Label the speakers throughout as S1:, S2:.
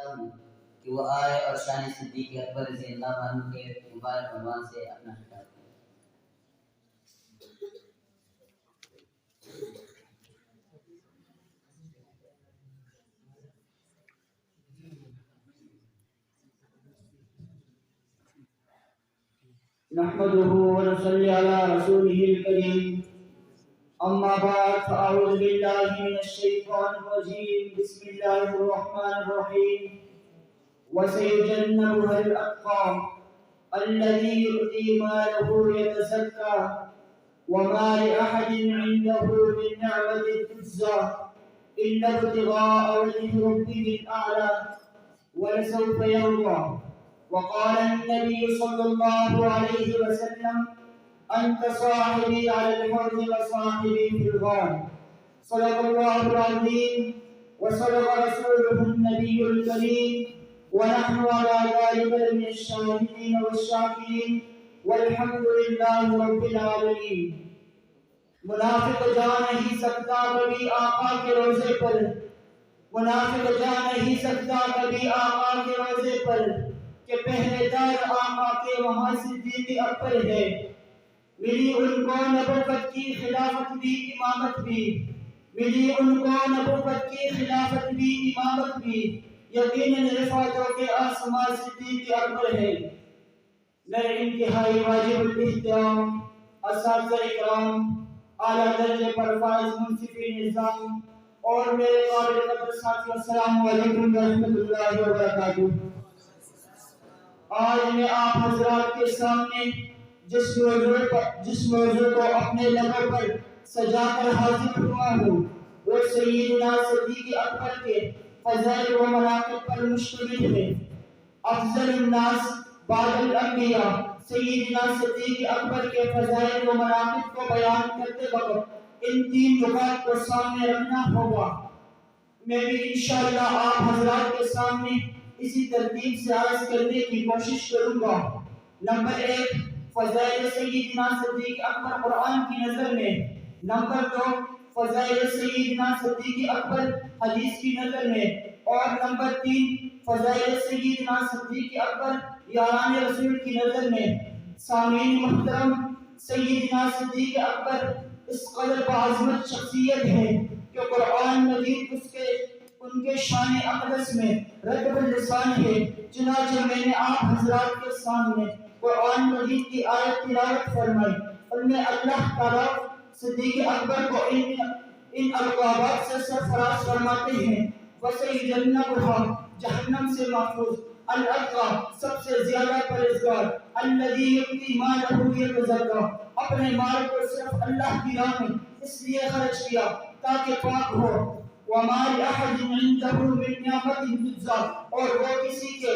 S1: چاہتا ہوں کہ وہ آئے اور شان صدیق اکبر رضی اللہ عنہ کے مبارک عنوان سے اپنا خطاب کریں۔
S2: نحمده ونصلي على رسوله الكريم أما بعد فأعوذ بالله من الشيطان الرجيم بسم الله الرحمن الرحيم وسيجنبها الأتقى الذي يؤتي ماله يتزكى وما لأحد عنده من نعمة تجزى إلا ابتغاء وجه ربه الأعلى ولسوف يرضى وقال النبي صلى الله عليه وسلم أنت صاحبي على الحوض وصاحبي في الغار صدق الله العظيم وصدق رسوله النبي الكريم ونحن على ذلك من الشاهدين والشاكرين والحمد لله رب العالمين۔ منافق جا نہیں سکتا کبھی آقا کے روزے پر، منافق جا نہیں سکتا کبھی آقا کے روزے پر کہ پہلے دار آقا کے وہاں صدیق اکبر ہے۔ ملی ان کو نبوت کی خلافت بھی امامت بھی، ملی ان کو نبوت کی خلافت بھی امامت بھی، یقیناً رفعتوں کے آسمان صدیق اکبر ہے۔ میرے انتہائی واجب الاحترام اساتذہ اکرام، اعلیٰ درجے پر فائز منصفی نظام اور میرے قابل قدر ساتھیوں، السلام علیکم ورحمۃ اللہ وبرکاتہ۔ آج میں آپ حضرات کے سامنے جس موضوع کو اپنے لبوں پر سجا کر حاضر ہوا ہوں وہ سیدنا صدیق اکبر کے فضائل و مناقب پر مشتمل ہے۔ افضل الناس بعد الانبیاء سیدنا صدیق اکبر کے فضائل و مناقب کو بیان کرتے وقت ان تین نکات کو سامنے رکھنا ہوگا۔ میں بھی انشاءاللہ آپ حضرات کے سامنے اسی ترتیب سے عرض کرنے کی کوشش کروں گا۔ نمبر 1 فضائل سیدنا صدیق اکبر قرآن کی نظر میں، نمبر 2 فضائل سیدنا صدیق اکبر حدیث کی نظر میں، اور نمبر 3 فضائل سیدنا صدیق اکبر یاران رسول کی نظر میں۔ سامعین محترم، سیدنا صدیق اکبر اس قدر بعظمت شخصیت ہے کہ قرآن مجید ان کے شان اقدس میں رتب اللسان ہے۔ چنانچہ میں نے آپ حضرات کے سامنے قرآن مجید کی آیت تلاوت فرمائی، ان میں اللہ تعالیٰ صدیق اکبر کو ان القابات سے سرفراز فرماتے ہیں۔ وَسَيُجَنَّبُهَا جہنم سے محفوظ، الْأَتْقَى سب سے زیادہ پرہیزگار، الَّذِي يُؤْتِي مَالَهُ يَتَزَكَّى اپنے مال کو صرف اللہ کی راہ میں اس لیے خرچ کیا تاکہ پاک ہو۔ وَمَا لِأَحَدٍ عِندَهُ مِن نِعْمَةٍ تُجْزَى اور وہ کسی کے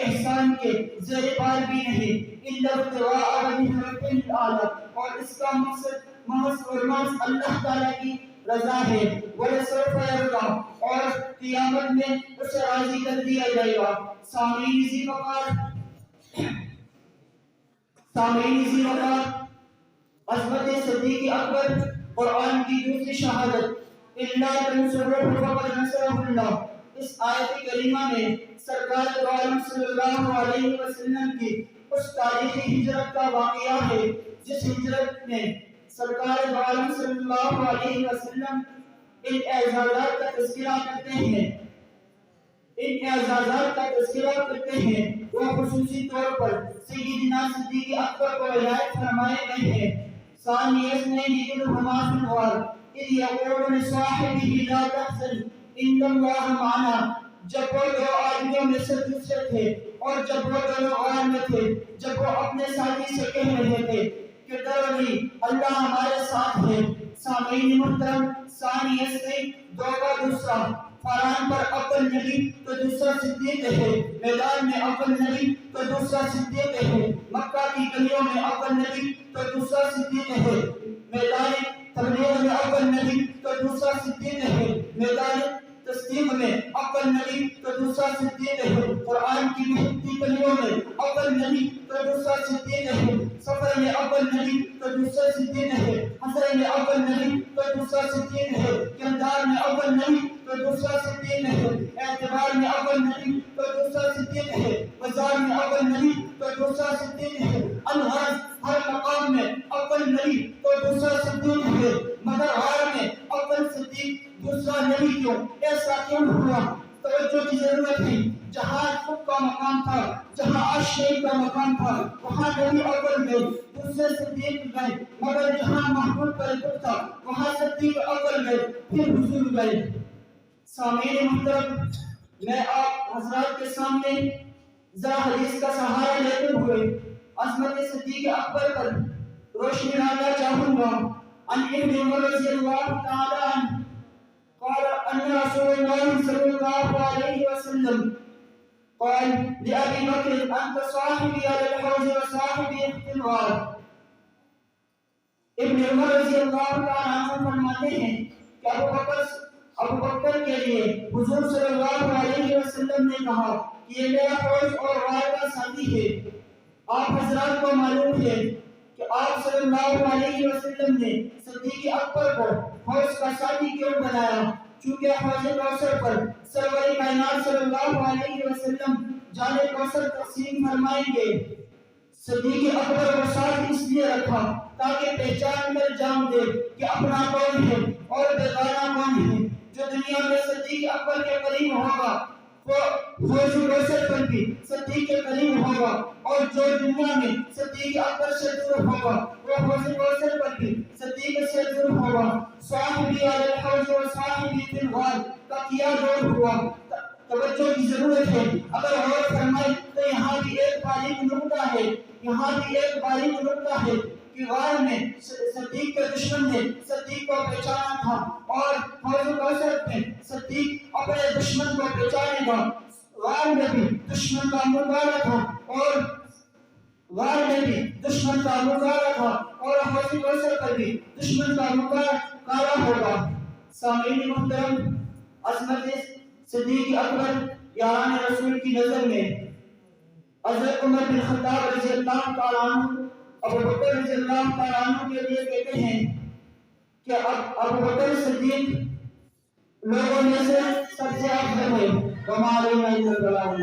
S2: احسان کے زیر بار بھی نہیں، إِلَّا ابْتِغَاءَ وَجْهِ رَبِّهِ الْأَعْلَى اور اس کا مقصد محض اور محض اللہ تعالیٰ کی رضا ہے۔ وَلَسَوْفَ يَرْضَىٰ اور قیامت میں اسے راضی کر دیا جائے گا۔ سامعین ذی وقار عظمت صدیق اکبر قرآن کی دوسری شہادت، إِلَّا تَنْصُرُوهُ فَقَدْ نَصَرَهُ اللَّهُ اس آیت کریمہ میں سرکار دو عالم صلی اللہ علیہ وسلم کی اس تاریخی ہجرت کا واقعہ ہے جس ہجرت میں سرکار دو عالم صلی اللہ علیہ وسلم ان اعزازات کا تذکرہ کرتے ہیں وہ خصوصی طور پر سیدنا صدیق اکبر کو عنایت فرمائے گئے ہیں۔ ثانی اثنین اذ ہما فی الغار اذ یقول لصاحبہ لا تحزن ان اللہ معنا جب وہ دو آدمیوں میں سے دوسرے تھے اور جب وہ دونوں غار میں تھے، جب وہ اپنے ساتھی سے کہہ رہے تھے کہ ڈرو نہیں، اللہ ہمارے ساتھ ہے۔ سامعین محترم، ثانی اثنین دو کا دوسرا، فاران پر اول نبی تو دوسرا صدیق ہے، میدان میں اول نبی تو دوسرا صدیق ہے، مکہ کی گلیوں میں اول نبی تو دوسرا صدیق ہے، میدان تبلیغ میں اول نبی تو دوسرا صدیق ہے، میدان تصدیق میں اول نبی تو دوسرا صدیق ہے، قرآن کی محبتی گلیوں میں اول نبی تو دوسرا صدیق ہے، سفر میں اول نبی تو دوسرا صدیق ہے، حضر میں اول نبی تو دوسرا صدیق ہے، کردار میں اول نبی تو دوسرا صدیق صدیق ہے، اعتبار میں اول نبی تو دوسرا صدیق ہے، بازار میں اول نبی تو دوسرا صدیق ہے، الغرض ہر مقام میں اول نبی تو دوسرا صدیق ہے، مگر غار میں اول صدیق دوسرا نبی کیوں؟ ایسا کیوں ہوا؟ توجہ کی ضرورت ہے۔ جہاں خود کا مقام تھا، جہاں عاشق کا مقام تھا، وہاں نبی اول گئے، دوسرے صدیق گئے، مگر جہاں محمود پر دکھ تھا وہاں صدیق اول گئے، پھر حضور گئے۔ سامعین محترم، میں آپ حضرات کے سامنے ذرا حدیث کا سہارا لیتے ہوئے عظمت صدیق اکبر پر روشنی ڈالنا چاہوں گا۔ عن ابن عمر رضی اللہ تعالی عنہ قال ان رسول الله صلى الله عليه وسلم قال لأبي بكر أنت صاحبي على الحوض وصاحبي في الغار۔ ابن عمر رضی اللہ تعالی عنہ فرماتے ہیں کہ ابو بکر کے لیے حضور صلی اللہ علیہ وسلم نے کہا کہ یہ میرا حوض اور غار کا ساتھی ہے۔ آپ حضرات کو معلوم ہے کہ آپ صلی اللہ علیہ وسلم نے صدیق اکبر کو حوض کا ساتھی کیوں بنایا؟ چونکہ حوض کوثر پر سرور کائنات صلی اللہ علیہ وسلم جام کوثر تقسیم فرمائیں گے۔ صدیق اکبر کو ساتھ اس لیے رکھا تاکہ پہچان کر جان دے کہ اپنا کون ہے اور بیگانہ کون ہے۔ جو دنیا میں صدیق اکبر کے قریب ہوگا وہ حوض کوثر پر بھی صدیق کے قریب ہوگا، اور جو دنیا میں صدیق اکبر سے دور ہوگا وہ حوض کوثر پر بھی صدیق سے دور ہوگا۔ صاحبی علی الحوض و صاحبی فی الغار کا کیا دور ہوا؟ توجہ کی ضرورت ہے۔ اگر غور فرمائے تو یہاں بھی ایک باریک نکتہ ہے، یہاں بھی ایک باریک نکتہ ہے کہ غار میں صدیق کے دشمن نے صدیق کو پہچانا تھا، اور حوض کوثر میں صدیق اپنے دشمن کو پہچانے گا۔ غار میں بھی دشمن کا مقابلہ تھا، اور غار میں بھی دشمن کا مقابلہ تھا، اور حوض کوثر پر بھی دشمن کا مقابلہ ہوگا۔ سامعین محترم، عظمت صدیق اکبر یاران رسول کی نظر میں حضرت عمر بن خطاب رضی اللہ تعالیٰ عنہ ابو بکر رضی اللہ تعالیٰ عنہ کے لیے کہتے ہیں کہ ابو بکر صدیق لوگوں میں سے سب سے افضل ہے۔ وما علینا الا البلاغ۔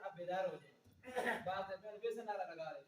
S3: آپ بیدار ہو جائیں، بات ہے ویسے نعرہ لگا رہے